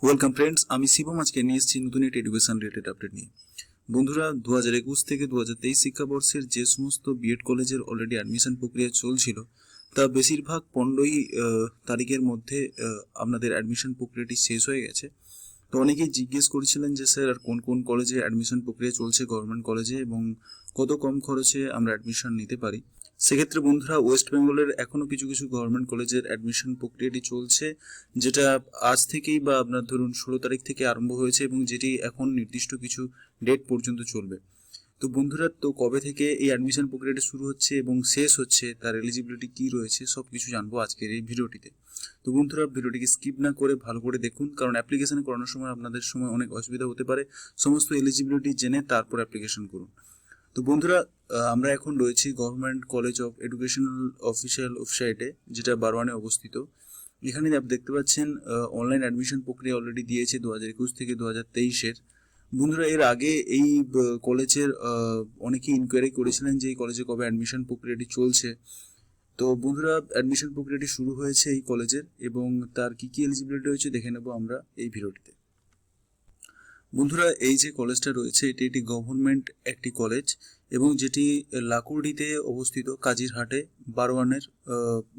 Welcome friends, আমি শিবম। আজকে নিয়ে এসেছি নতুন একটি এডুকেশন রিলেটেড আপডেট নিয়ে। বন্ধুরা, 2021 থেকে 2023 শিক্ষাবর্ষের যে সমস্ত বিএড কলেজের অলরেডি অ্যাডমিশন প্রক্রিয়া চলছিল, তা বেশিরভাগ 15ই তারিখের মধ্যে আপনাদের অ্যাডমিশন প্রক্রিয়াটি শেষ হয়ে গেছে। তো অনেকেই জিজ্ঞেস করেছিলেন যে স্যার আর কোন কোন কলেজে অ্যাডমিশন প্রক্রিয়া চলছে গভর্নমেন্ট কলেজে, এবং কত কম খরচে আমরা অ্যাডমিশন নিতে পারি। সেক্ষেত্রে বন্ধুরা, ওয়েস্ট বেঙ্গলের এখনও কিছু কিছু গভর্নমেন্ট কলেজের অ্যাডমিশন প্রক্রিয়াটি চলছে, যেটা আজ থেকেই বা আপনার ধরুন 16 তারিখ থেকে আরম্ভ হয়েছে, এবং যেটি এখন নির্দিষ্ট কিছু ডেট পর্যন্ত চলবে। তো বন্ধুরা, তো কবে থেকে এই অ্যাডমিশন প্রক্রিয়াটি শুরু হচ্ছে এবং শেষ হচ্ছে, তার এলিজিবিলিটি কী রয়েছে, সব কিছু জানবো আজকের এই ভিডিওটিতে। তো বন্ধুরা, ভিডিওটিকে স্কিপ না করে ভালো করে দেখুন, কারণ অ্যাপ্লিকেশন করানোর সময় আপনাদের সময় অনেক অসুবিধা হতে পারে। সমস্ত এলিজিবিলিটি জেনে তারপর অ্যাপ্লিকেশন করুন। তো বন্ধুরা, আমরা এখন রয়েছি government college of educational official ওয়েবসাইটে, যেটা বারওয়ানে অবস্থিত। এখানে আপনি দেখতে পাচ্ছেন অনলাইন অ্যাডমিশন প্রক্রিয়া অলরেডি দিয়েছে 2021 থেকে 2023-এর। বন্ধুরা, এর আগে এই কলেজের অনেকেই ইনকোয়ারি করেছিলেন যে এই কলেজে কবে অ্যাডমিশন প্রক্রিয়াটি চলছে। তো বন্ধুরা, অ্যাডমিশন প্রক্রিয়াটি শুরু হয়েছে এই কলেজের, এবং তার কি কি এলিজিবিলিটি রয়েছে দেখে নেব আমরা এই ভিডিওটিতে। বন্ধুরা, এই যে কলেজটা রয়েছে এটি একটি গভর্নমেন্ট একটি কলেজ, এবং যেটি লাকুড়িতে অবস্থিত, কাজিরহাটে, বারওয়ানের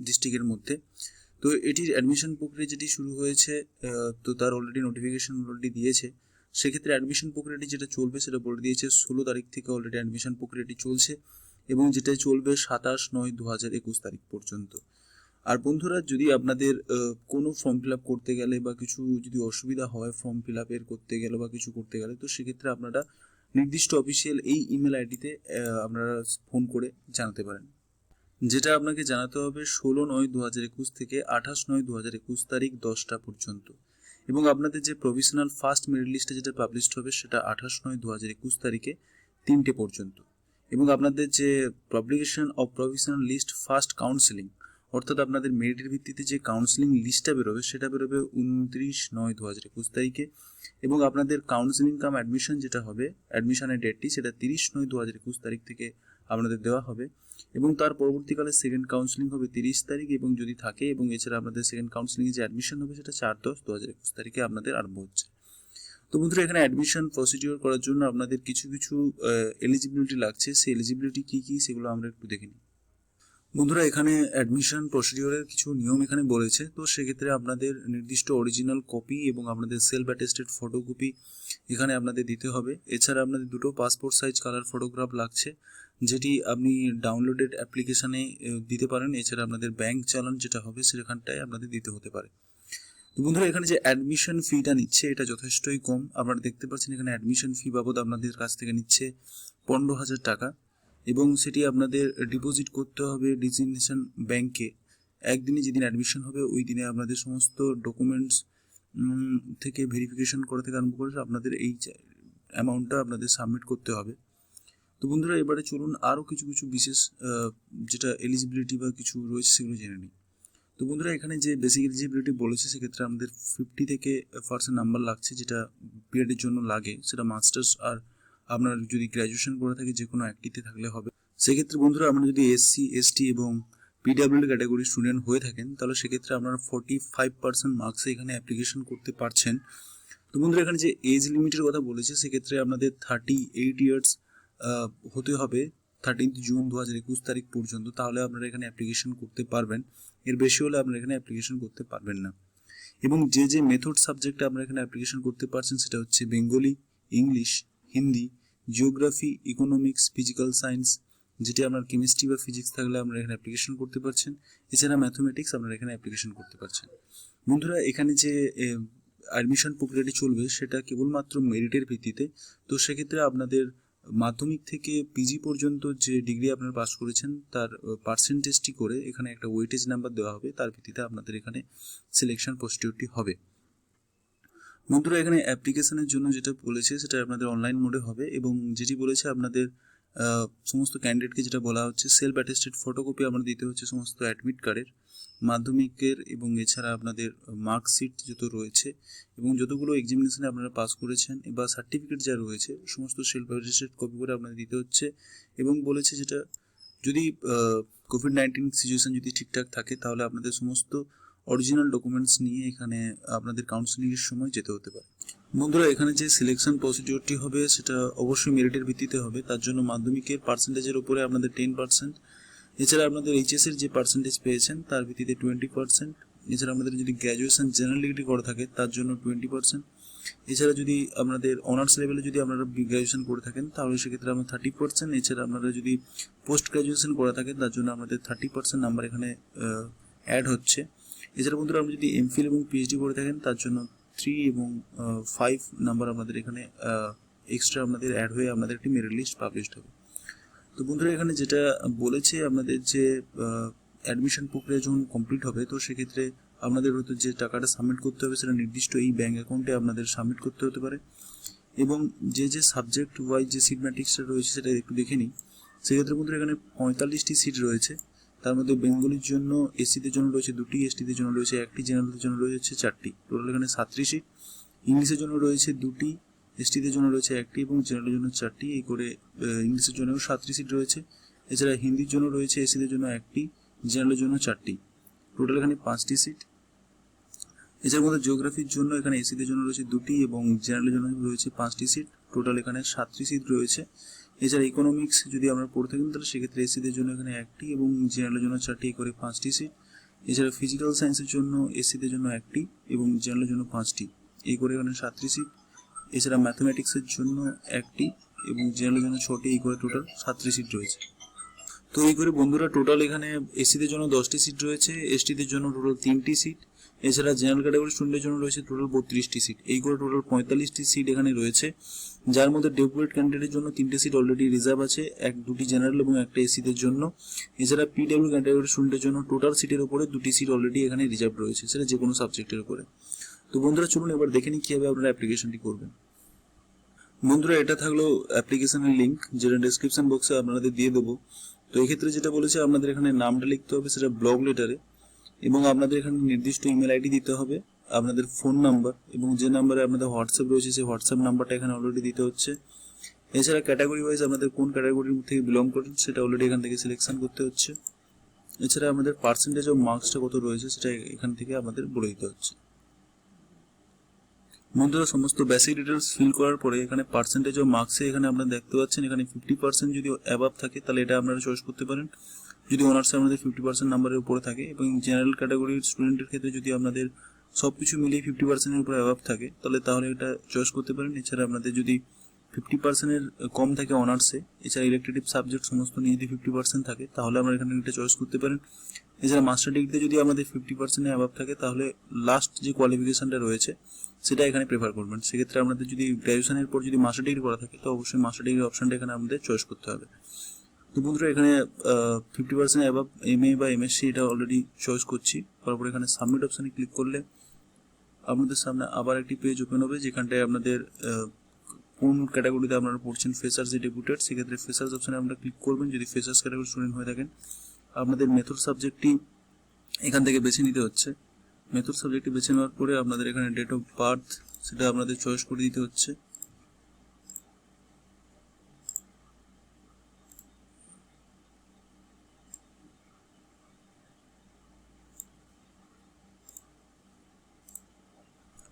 ডিস্ট্রিক্টের মধ্যে। তো এটির অ্যাডমিশন প্রক্রিয়া যেটি শুরু হয়েছে, তো তার অলরেডি নোটিফিকেশন অলরেডি দিয়েছে। সেক্ষেত্রে অ্যাডমিশন প্রক্রিয়াটি যেটা চলবে সেটা বলে দিয়েছে 16 তারিখ থেকে অলরেডি অ্যাডমিশন প্রক্রিয়াটি চলছে, এবং যেটা চলবে 27/9/2021 তারিখ পর্যন্ত। আর বন্ধুরা, যদি আপনাদের কোনো ফর্ম ফিল আপ করতে গেলে বা কিছু যদি অসুবিধা হয় ফর্ম ফিল আপের করতে গেলে বা কিছু করতে গেলে, তো সেক্ষেত্রে আপনারা নির্দিষ্ট অফিসিয়াল এই ইমেল আইডিতে আপনারা ফোন করে জানাতে পারেন। যেটা আপনাকে জানাতে হবে 16/9/2021 থেকে 28/9/2021 তারিখ 10টা পর্যন্ত। এবং আপনাদের যে প্রভিশনাল ফার্স্ট মেরিট লিস্টে যেটা পাবলিশড হবে সেটা 28/9/2021 তারিখে 3টে পর্যন্ত। এবং আপনাদের যে publication of provisional list first counselling, অর্থাৎ আপনাদের মেরিটের ভিত্তিতে যে কাউন্সিলিং লিস্টটা বেরোবে সেটা বেরোবে 29/9/2021 তারিখে। এবং আপনাদের কাউন্সিলিং কাম অ্যাডমিশন যেটা হবে, অ্যাডমিশনের ডেটটি সেটা 30/9/2021 তারিখ থেকে আপনাদের দেওয়া হবে। এবং তার পরবর্তীকালে সেকেন্ড কাউন্সিলিং হবে 30 তারিখ, এবং যদি থাকে, এবং এছাড়া আপনাদের সেকেন্ড কাউন্সিলিংয়ে যে অ্যাডমিশন হবে সেটা 4/10/2021 তারিখে আপনাদের আরম্ভ হচ্ছে। তো বন্ধুরা, এখানে অ্যাডমিশন প্রসিডিওর করার জন্য আপনাদের কিছু কিছু এলিজিবিলিটি লাগছে। সেই এলিজিবিলিটি কী কী সেগুলো আমরা একটু দেখে নিই। বন্ধুরা, এখানে অ্যাডমিশন প্রসিডিওরের কিছু নিয়ম এখানে বলেছে। তো সেক্ষেত্রে আপনাদের নির্দিষ্ট অরিজিনাল কপি এবং আপনাদের সেলফ অ্যাটেস্টেড ফটোকপি এখানে আপনাদের দিতে হবে। এছাড়া আপনাদের দুটো পাসপোর্ট সাইজ কালার ফটোগ্রাফ লাগছে, যেটি আপনি ডাউনলোডেড অ্যাপ্লিকেশানে দিতে পারেন। এছাড়া আপনাদের ব্যাংক চালান যেটা হবে সেখানটায় আপনাদের দিতে হতে পারে। তো বন্ধুরা, এখানে যে অ্যাডমিশন ফিটা নিচ্ছে এটা যথেষ্টই কম। আপনারা দেখতে পাচ্ছেন এখানে অ্যাডমিশন ফি বাবদ আপনাদের কাছ থেকে নিচ্ছে 15,000 টাকা, এবং সেটি আপনাদের ডিপোজিট করতে হবে ডেজিগনেশন ব্যাংকে। একদিনে যেদিন অ্যাডমিশন হবে ওই দিনে আপনাদের সমস্ত ডকুমেন্টস থেকে ভেরিফিকেশন করা থেকে আরম্ভ করে আপনাদের এই অ্যামাউন্টটা আপনাদের সাবমিট করতে হবে। তো বন্ধুরা, এবারে চলুন আরও কিছু কিছু বিশেষ যেটা এলিজিবিলিটি বা কিছু রয়েছে সেগুলো জেনে নিই। তো বন্ধুরা, এখানে যে বেসিক এলিজিবিলিটি বলেছে সেক্ষেত্রে আমাদের 50 থেকে % নাম্বার লাগছে, যেটা বিএডের জন্য লাগে। সেটা মাস্টার্স আর আপনার যদি গ্র্যাজুয়েশন করে থাকে যে কোনো একটিতে থাকলে হবে। সেক্ষেত্রে বন্ধুরা, আপনারা যদি SC ST এবং PWD ক্যাটাগরি স্টুডেন্ট হয়ে থাকেন তাহলে সেক্ষেত্রে আপনারা 45% মার্কসে এখানে অ্যাপ্লিকেশন করতে পারছেন। তো বন্ধুরা, এখানে যে এজ লিমিটের কথা বলেছে সেক্ষেত্রে আপনাদের 38 ইয়ার্স হতে হবে 13 জুন 2021 তারিখ পর্যন্ত, তাহলে আপনারা এখানে অ্যাপ্লিকেশন করতে পারবেন। এর বেশি হলে আপনারা এখানে অ্যাপ্লিকেশন করতে পারবেন না। এবং যে যে মেথড সাবজেক্টে আপনারা এখানে অ্যাপ্লিকেশন করতে পারছেন সেটা হচ্ছে Bengali, English, Hindi, geography, economics, physical science, যেটি আপনার কেমিস্ট্রি বা ফিজিক্স থাকলে আপনারা এখানে অ্যাপ্লিকেশন করতে পারছেন। এছাড়া ম্যাথমেটিক্স আপনারা এখানে অ্যাপ্লিকেশন করতে পারছেন। বন্ধুরা, এখানে যে অ্যাডমিশন প্রক্রিয়াটি চলবে সেটা কেবলমাত্র মেরিটের ভিত্তিতে। তো সেক্ষেত্রে আপনাদের মাধ্যমিক থেকে পিজি পর্যন্ত যে ডিগ্রি আপনারা পাস করেছেন তার পার্সেন্টেজটি করে এখানে একটা ওয়েটেজ নাম্বার দেওয়া হবে, তার ভিত্তিতে আপনাদের এখানে সিলেকশন প্রসিডিউরটি হবে। বন্ধুরা, এখানে অ্যাপ্লিকেশনের জন্য যেটা বলেছে সেটা আপনাদের অনলাইন মোডে হবে, এবং যেটি বলেছে আপনাদের সমস্ত ক্যান্ডিডেটকে যেটা বলা হচ্ছে সেলফ অ্যাটেস্টেড ফটোকপি আপনাদের দিতে হচ্ছে সমস্ত অ্যাডমিট কার্ডের, মাধ্যমিকের, এবং এছাড়া আপনাদের মার্কশিট যত রয়েছে এবং যতগুলো এক্সামিনেশনে আপনারা পাস করেছেন বা সার্টিফিকেট যা রয়েছে সমস্ত সেলফ অ্যাটেস্টেড কপি করে আপনাদের দিতে হচ্ছে। এবং বলেছে যেটা যদি COVID-19 সিচুয়েশন যদি ঠিকঠাক থাকে তাহলে আপনাদের সমস্ত অরিজিনাল ডকুমেন্টস নিয়ে এখানে আপনাদের কাউন্সিলিংয়ের সময় যেতে হতে পারে। বন্ধুরা, এখানে যে সিলেকশন প্রসিডিওরটি হবে সেটা অবশ্যই মেরিটের ভিত্তিতে হবে। তার জন্য মাধ্যমিকের পার্সেন্টেজের উপরে আপনাদের 10%, এছাড়া আপনাদের এইচএসের যে পার্সেন্টেজ পেয়েছেন তার ভিত্তিতে 20%, এছাড়া আমাদের যদি গ্র্যাজুয়েশন জেনারেল ডিগ্রি করা থাকে তার জন্য 20%, এছাড়া যদি আপনাদের অনার্স লেভেলে যদি আপনারা গ্র্যাজুয়েশন করে থাকেন তাহলে সেক্ষেত্রে আপনার 30%, এছাড়া আপনারা যদি পোস্ট গ্র্যাজুয়েশন করা থাকেন তার জন্য আমাদের 30% নাম্বার এখানে অ্যাড হচ্ছে। এছাড়া বন্ধুরা আপনি যদি এমফিল এবং পিএইচডি করে থাকেন তার জন্য 3 এবং 5 নাম্বার আপনাদের এখানে এক্সট্রা আপনাদের অ্যাড হয়ে আপনাদের একটি মেরিট লিস্ট পাবলিশড হবে। তো বন্ধুরা, এখানে যেটা বলেছে আপনাদের যে অ্যাডমিশন প্রক্রিয়া যখন কমপ্লিট হবে তো সেক্ষেত্রে আপনাদের হয়তো যে টাকাটা সাবমিট করতে হবে সেটা নির্দিষ্ট এই ব্যাঙ্ক অ্যাকাউন্টে আপনাদের সাবমিট করতে হতে পারে। এবং যে সাবজেক্ট ওয়াইজ যে সিট ম্যাট্রিক্সটা রয়েছে সেটা একটু দেখে নিই। সেক্ষেত্রে বন্ধুরা এখানে 45টি সিট রয়েছে। তার মধ্যে বেঙ্গলির জন্য এসসিদের জন্য রয়েছে 2টি, এসটিদের জন্য রয়েছে 1টি, জেনারেলদের জন্য রয়েছে 4টি, টোটাল এখানে 37 সিট। ইংলিশের জন্য রয়েছে 2টি, এসটিদের জন্য রয়েছে 1টি এবং জেনারেলের জন্য 4টি, এই করে ইংলিশের জন্যও 37 সিট রয়েছে। এছাড়া হিন্দির জন্য রয়েছে এসসিদের জন্য 1টি, জেনারেলের জন্য 4টি, টোটাল এখানে 5টি সিট। এছাড়া মধ্যে জিওগ্রাফির জন্য এখানে এসিদের জন্য রয়েছে 2টি এবং জেনারেলের জন্য রয়েছে 5টি সিট, টোটাল এখানে 7টি সিট রয়েছে। এছাড়া ইকোনমিক্স যদি আমরা পড়ে থাকেন তাহলে সেক্ষেত্রে এসিদের জন্য এখানে 1টি এবং জেনারেলের জন্য 4টি করে 5টি সিট। এছাড়া ফিজিক্যাল সায়েন্সের জন্য এসিদের জন্য 1টি এবং জেনারেলের জন্য 5টি, এই করে এখানে 7টি সিট। এছাড়া ম্যাথমেটিক্সের জন্য 1টি এবং জেনারেলের জন্য 6টি, এই করে টোটাল 7টি সিট রয়েছে। তো এই করে বন্ধুরা টোটাল এখানে এসিদের জন্য 10টি সিট রয়েছে, এসটিদের জন্য টোটাল 3টি সিট, এছাড়া জেনারেল ক্যাটাগরি স্টুডেন্টের জন্য রয়েছে টোটাল 32টি সিট, এই করে টোটাল 45টি সিট এখানে রয়েছে। যার মধ্যে ডেপুটেড ক্যান্ডিডেটের জন্য 3টে সিট অলরেডি রিজার্ভ আছে, 2টি জেনারেল এবং 1টা এসিদের জন্য। এছাড়া পিডব্লিউ ক্যাটাগরি স্টুডেন্টের জন্য টোটাল সিটের উপরে 2টি সিট অলরেডি এখানে রিজার্ভ রয়েছে, সেটা যে কোনো সাবজেক্টের উপরে। তো বন্ধুরা চলুন এবার দেখে নিই কীভাবে আপনারা অ্যাপ্লিকেশনটি করবেন। বন্ধুরা, এটা থাকলো অ্যাপ্লিকেশনের লিঙ্ক, যেটা ডেসক্রিপশন বক্সে আপনাদের দিয়ে দেবো। তো এক্ষেত্রে যেটা বলেছে আপনাদের এখানে নামটা লিখতে হবে সেটা ব্লক লেটারে, এবং আপনাদের এখানে নির্দিষ্ট ইমেল আইডি দিতে হবে, আপনাদের ফোন নাম্বার এবং যে নাম্বারে আপনাদের হোয়াটসঅ্যাপ রয়েছে সেই হোয়াটসঅ্যাপ নাম্বারটা এখানে অলরেডি দিতে হচ্ছে। এছাড়া ক্যাটাগরি ওয়াইজ আপনাদের কোন ক্যাটাগরির থেকে বিলং করেন সেটা অলরেডি এখান থেকে সিলেকশন করতে হচ্ছে। এছাড়া আমাদের পার্সেন্টেজ অফ মার্কসটা কত রয়েছে সেটা এখান থেকে আমাদের বলে দিতে হচ্ছে। বন্ধুরা, সমস্ত বেসিক ডিটেলস ফিল করার পরে এখানে পার্সেন্টেজ অফ মার্কসে এখানে আপনারা দেখতে পাচ্ছেন এখানে 50% যদি অ্যাবাভ থাকে তাহলে এটা আপনারা চয়েস করতে পারেন। যদি অনার্সে আমাদের 50% নাম্বারের উপরে থাকে, এবং জেনারেল ক্যাটাগরির স্টুডেন্টের ক্ষেত্রে যদি আপনাদের সব কিছু মিলিয়ে 50%-এর উপরে অ্যাবাভ থাকে তাহলে এটা চয়েস করতে পারেন। এছাড়া আপনাদের যদি 50%-এর কম থাকে অনার্সে, এছাড়া ইলেকট্রিভ সাবজেক্ট সমস্ত নিয়ে যদি 50% থাকে তাহলে আপনারা এখানে এটা চয়েস করতে পারেন। এছাড়া মাস্টার ডিগ্রিতে যদি আমাদের 50%-এর অ্যাবাভ থাকে তাহলে লাস্ট যে কোয়ালিফিকেশনটা রয়েছে সেটা এখানে প্রেফার করবেন। সেক্ষেত্রে আপনাদের যদি গ্র্যাজুয়েশনের পর যদি মাস্টার ডিগ্রি করা থাকে তো অবশ্যই মাস্টার ডিগ্রি অপশনটা এখানে আমাদের চয়েস করতে হবে। তো বন্ধুরা, এখানে 50% অ্যাবাভ এমএ বা এমএসসি এটা অলরেডি চয়েস করছি। তারপর এখানে সাবমিট অপশানে ক্লিক করলে আপনাদের সামনে আবার একটি পেজ ওপেন হবে, যেখানটায় আপনাদের কোন ক্যাটাগরিতে আপনারা পড়ছেন, ফ্রেশার্স যে ডেপুটেড, সেক্ষেত্রে ফ্রেশার্স অপশানে আপনারা ক্লিক করবেন যদি ফ্রেশার্স ক্যাটাগরি স্টুডেন্ট হয়ে থাকেন। আপনাদের মেথড সাবজেক্টটি এখান থেকে বেছে নিতে হচ্ছে। মেথড সাবজেক্টটি বেছে নেওয়ার পরে আপনাদের এখানে ডেট অফ বার্থ সেটা আপনাদের চয়েস করে দিতে হচ্ছে।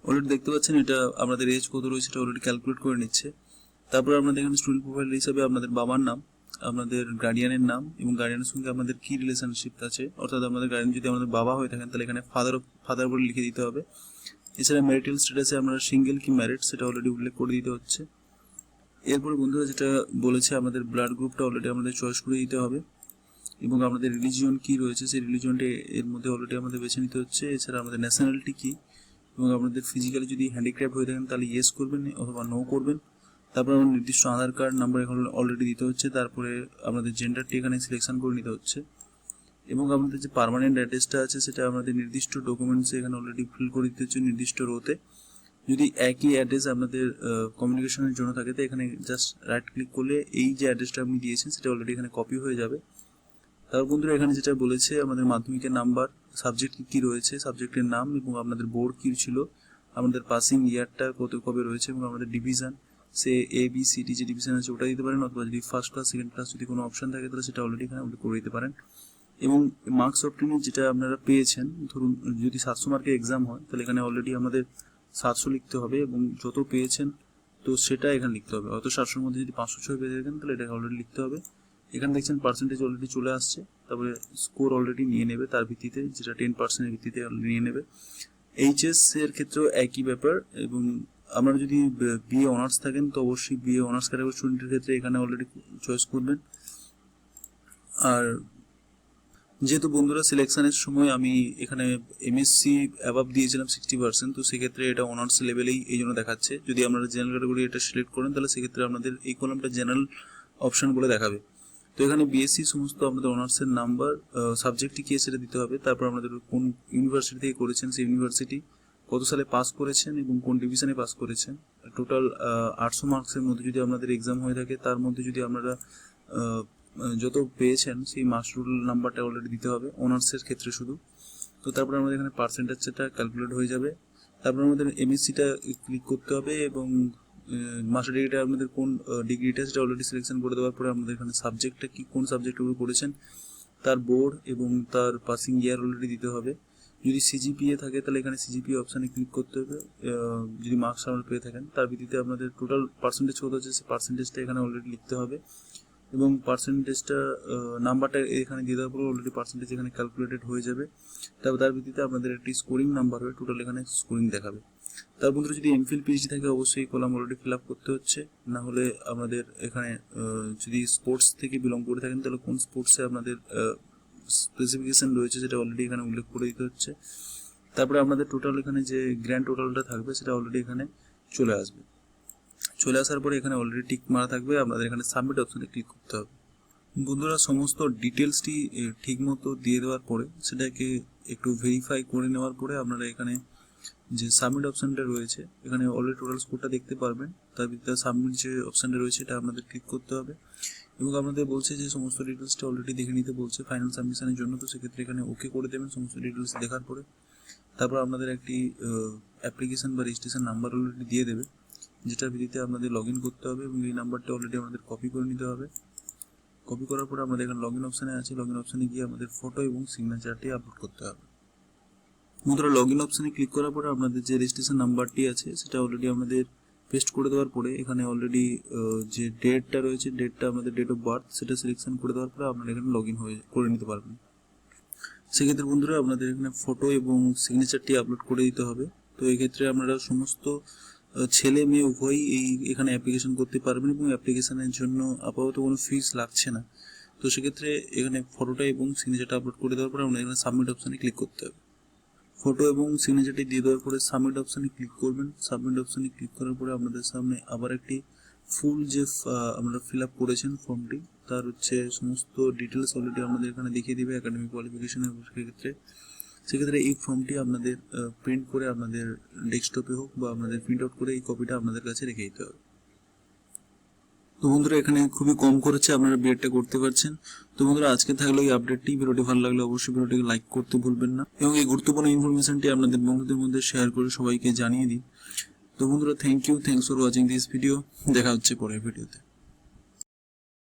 অলরেডি দেখতে পাচ্ছেন এটা আপনাদের এজ কত রয়েছে এটা অলরেডি ক্যালকুলেট করে নিচ্ছে। তারপর আপনাদের এখানে স্টুডেন্ট প্রোফাইল হিসাবে আপনাদের বাবার নাম, আপনাদের গার্ডিয়ানের নাম এবং গার্ডিয়ানের সঙ্গে আপনাদের কি রিলেশনশিপ আছে, অর্থাৎ আপনাদের গার্ডিয়ান যদি আমাদের বাবা হয়ে থাকেন তাহলে এখানে ফাদার বলে লিখে দিতে হবে। এছাড়া ম্যারিটাল স্ট্যাটাসে আপনারা সিঙ্গেল কি ম্যারিড সেটা অলরেডি উল্লেখ করে দিতে হচ্ছে। এরপরে বন্ধুরা যেটা বলেছে আমাদের ব্লাড গ্রুপটা অলরেডি আমাদের চয়েস করে দিতে হবে, এবং আমাদের রিলিজিয়ন কি রয়েছে সেই রিলিজিয়নটা এর মধ্যে অলরেডি আমাদের বেছে নিতে হচ্ছে। এছাড়া আমাদের ন্যাশনালিটি কি, এবং আপনাদের ফিজিক্যালি যদি হ্যান্ডিক্রাফট হয়ে থাকেন তাহলে ইয়েস করবেন অথবা নো করবেন। তারপর আমার নির্দিষ্ট আধার কার্ড নাম্বার এখানে অলরেডি দিতে হচ্ছে। তারপরে আপনাদের জেন্ডারটি এখানে সিলেকশন করে নিতে হচ্ছে, এবং আপনাদের যে পার্মানেন্ট অ্যাড্রেসটা আছে সেটা আপনাদের নির্দিষ্ট ডকুমেন্টসে এখানে অলরেডি ফিল করে দিতে হচ্ছে নির্দিষ্ট রোতে। যদি একই অ্যাড্রেস আপনাদের কমিউনিকেশনের জন্য থাকে তো এখানে জাস্ট রাইট ক্লিক করলে এই যে অ্যাড্রেসটা আপনি দিয়েছেন সেটা অলরেডি এখানে কপি হয়ে যাবে। তারপর বন্ধুরা এখানে যেটা বলেছে আমাদের মাধ্যমিকের নাম্বার, সাবজেক্ট কী রয়েছে, সাবজেক্টের নাম এবং আপনাদের বোর্ড কী ছিল, আমাদের পাসিং ইয়ারটা কবে রয়েছে, এবং আমাদের ডিভিশন সে ABCD যে ডিভিশন আছে ওটা দিতে পারেন, অথবা যদি ফার্স্ট ক্লাস সেকেন্ড ক্লাস যদি কোনো অপশন থাকে তাহলে সেটা অলরেডি এখানে উল্লেখ করে দিতে পারেন। এবং মার্কস অবটেনের যেটা আপনারা পেয়েছেন, ধরুন যদি 700 মার্কের এক্সাম হয় তাহলে এখানে অলরেডি আমাদের 700 লিখতে হবে, এবং যত পেয়েছেন তো সেটা এখানে লিখতে হবে। হয়তো 700-র মধ্যে যদি 506 পেয়ে থাকেন তাহলে এটা অলরেডি লিখতে হবে। এখানে দেখছেন পার্সেন্টেজ অলরেডি চলে আসছে, তারপরে স্কোর অলরেডি নিয়ে নেবে তার ভিত্তিতে, যেটা 10%-এর ভিত্তিতে নিয়ে নেবে। এইচএস এর ক্ষেত্রেও একই ব্যাপার। এবং আপনারা যদি বিএ অনার্স থাকেন তো অবশ্যই বিএ অনার্স ক্যাটাগরি স্টুডেন্টের ক্ষেত্রে এখানে অলরেডি চয়েস করবেন। আর যেহেতু বন্ধুরা সিলেকশনের সময় আমি এখানে এমএসসি অ্যাবাভ দিয়েছিলাম 60%, তো সেক্ষেত্রে এটা অনার্স লেভেলেই এই জন্য দেখাচ্ছে। যদি আপনারা জেনারেল ক্যাটাগরি এটা সিলেক্ট করেন তাহলে সেক্ষেত্রে আপনাদের এই কলামটা জেনারেল অপশন বলে দেখাবে। তো এখানে বিএসসি সমস্ত আপনাদের অনার্সের নাম্বার, সাবজেক্টটি কি সেটা দিতে হবে, তারপর আপনাদের কোন ইউনিভার্সিটি থেকে করেছেন সেই ইউনিভার্সিটি, কত সালে পাস করেছেন এবং কোন ডিভিশনে পাস করেছেন। টোটাল 800 মার্কসের মধ্যে যদি আপনাদের এক্সাম হয়ে থাকে, তার মধ্যে যদি আপনারা যত পেয়েছেন সেই মার্কস রুল নাম্বারটা অলরেডি দিতে হবে অনার্সের ক্ষেত্রে শুধু। তো তারপর আমাদের এখানে পার্সেন্টেজটা ক্যালকুলেট হয়ে যাবে। তারপর আমাদের এমএসসিটা ক্লিক করতে হবে, এবং মাস্টার ডিগ্রিটা আপনাদের কোন ডিগ্রিটা সেটা অলরেডি সিলেকশন করে দেওয়ার পরে আমাদের এখানে সাবজেক্টটা কি, কোন সাবজেক্টের উপর পড়েছেন, তার বোর্ড এবং তার পাসিং ইয়ার অলরেডি দিতে হবে। যদি সিজিপিএ থাকে তাহলে এখানে সিজিপিএ অপশানে ক্লিক করতে হবে। যদি মার্কস আপনারা পেয়ে থাকেন তার ভিত্তিতে আপনাদের টোটাল পার্সেন্টেজ কত হচ্ছে সেই পার্সেন্টেজটা এখানে অলরেডি লিখতে হবে, এবং পার্সেন্টেজটা নাম্বারটা এখানে দিয়ে দেওয়ার পরে অলরেডি পার্সেন্টেজ এখানে ক্যালকুলেটেড হয়ে যাবে। তারপর তার ভিত্তিতে আপনাদের একটি স্কোরিং নাম্বার হবে, টোটাল এখানে স্কোরিং দেখাবে। তার বন্ধুরা যদি এমফিল পিএইচডি থাকে অবশ্যই এই কলাম অলরেডি ফিল আপ করতে হচ্ছে, না হলে আমাদের এখানে যদি স্পোর্টস থেকে বিলং করে থাকেন তাহলে কোন স্পোর্টসে আপনাদের স্পেসিফিকেশন রয়েছে সেটা অলরেডি এখানে উল্লেখ করে দিতে হচ্ছে। তারপরে আপনাদের টোটাল এখানে যে গ্র্যান্ড টোটালটা থাকবে সেটা অলরেডি এখানে চলে আসবে। চলে আসার পরে এখানে অলরেডি টিক মারা থাকবে, আপনাদের এখানে সাবমিট অপশনে ক্লিক করতে হবে। বন্ধুরা সমস্ত ডিটেলসটি ঠিক মতো দিয়ে দেওয়ার পরে সেটাকে একটু ভেরিফাই করে নেওয়ার পরে আপনারা এখানে যে সাবমিট অপশানটা রয়েছে এখানে অলরেডি টোটাল স্কোরটা দেখতে পারবেন। তার ভিতরে সাবমিট যে অপশানটা রয়েছে এটা আপনাদের ক্লিক করতে হবে, এবং আপনাদের বলছে যে সমস্ত ডিটেলসটা অলরেডি দেখে নিতে বলছে ফাইনাল সাবমিশনের জন্য। তো সেক্ষেত্রে এখানে ওকে করে দেবেন সমস্ত ডিটেলস দেখার পরে। তারপর আপনাদের একটি অ্যাপ্লিকেশন বা রেজিস্ট্রেশন নাম্বার অলরেডি দিয়ে দেবে, যেটার ভিত্তিতে আপনাদের লগ ইন করতে হবে, এবং এই নাম্বারটা অলরেডি আমাদের কপি করে নিতে হবে। কপি করার পরে আমাদের এখানে লগ ইন অপশানে আছে, লগ ইন অপশানে গিয়ে আমাদের ফটো এবং সিগনেচারটি আপলোড করতে হবে। বন্ধুরা লগ ইন অপশানে ক্লিক করার পরে আপনাদের যে রেজিস্ট্রেশন নাম্বারটি আছে সেটা অলরেডি আমাদের পেস্ট করে দেওয়ার পরে এখানে অলরেডি যে ডেটটা রয়েছে, ডেটটা আমাদের ডেট অফ বার্থ সেটা সিলেকশন করে দেওয়ার পরে আপনারা এখানে লগ ইন করে নিতে পারবেন। সেক্ষেত্রে বন্ধুরা আপনাদের এখানে ফটো এবং সিগনেচারটি আপলোড করে দিতে হবে। তো এই ক্ষেত্রে আপনারা সমস্ত ছেলে মেয়ে উভয়ই এখানে অ্যাপ্লিকেশন করতে পারবেন, এবং অ্যাপ্লিকেশনের জন্য আপাতত কোনো ফিস লাগছে না। তো সেক্ষেত্রে এখানে ফটোটা এবং সিগনেচারটা আপলোড করে দেওয়ার পরে আপনাদের এখানে সাবমিট অপশানে ক্লিক করতে হবে। ফটো এবং সিগনেচারটি দিয়ে দেওয়ার পরে সাবমিট অপশানে ক্লিক করবেন। সাবমিট অপশানে ক্লিক করার পরে আপনাদের সামনে আবার একটি ফুল যে আপনারা ফিল আপ করেছেন ফর্মটি তার সমস্ত ডিটেলস অলরেডি আমাদের এখানে দেখিয়ে দেবে একাডেমিক কোয়ালিফিকেশনের ক্ষেত্রে। সেক্ষেত্রে এই ফর্মটি আপনাদের প্রিন্ট করে আপনাদের ডেস্কটপে হোক বা আপনাদের প্রিন্ট আউট করে এই কপিটা আপনাদের কাছে রেখে দিতে হবে। তো বন্ধুরা এখানে খুবই কম করেছে, আপনারা বিএডটা করতে পারছেন। তো বন্ধুরা আজকে থাকলো এই আপডেটটি। ভিডিওটি ভালো লাগলে অবশ্যই ভিডিওটিকে লাইক করতে ভুলবেন না, এবং এই গুরুত্বপূর্ণ ইনফরমেশনটি আপনাদের বন্ধুদের মধ্যে শেয়ার করে সবাইকে জানিয়ে দিন। তো বন্ধুরা thanks for watching this video. দেখা হচ্ছে পরের ভিডিওতে।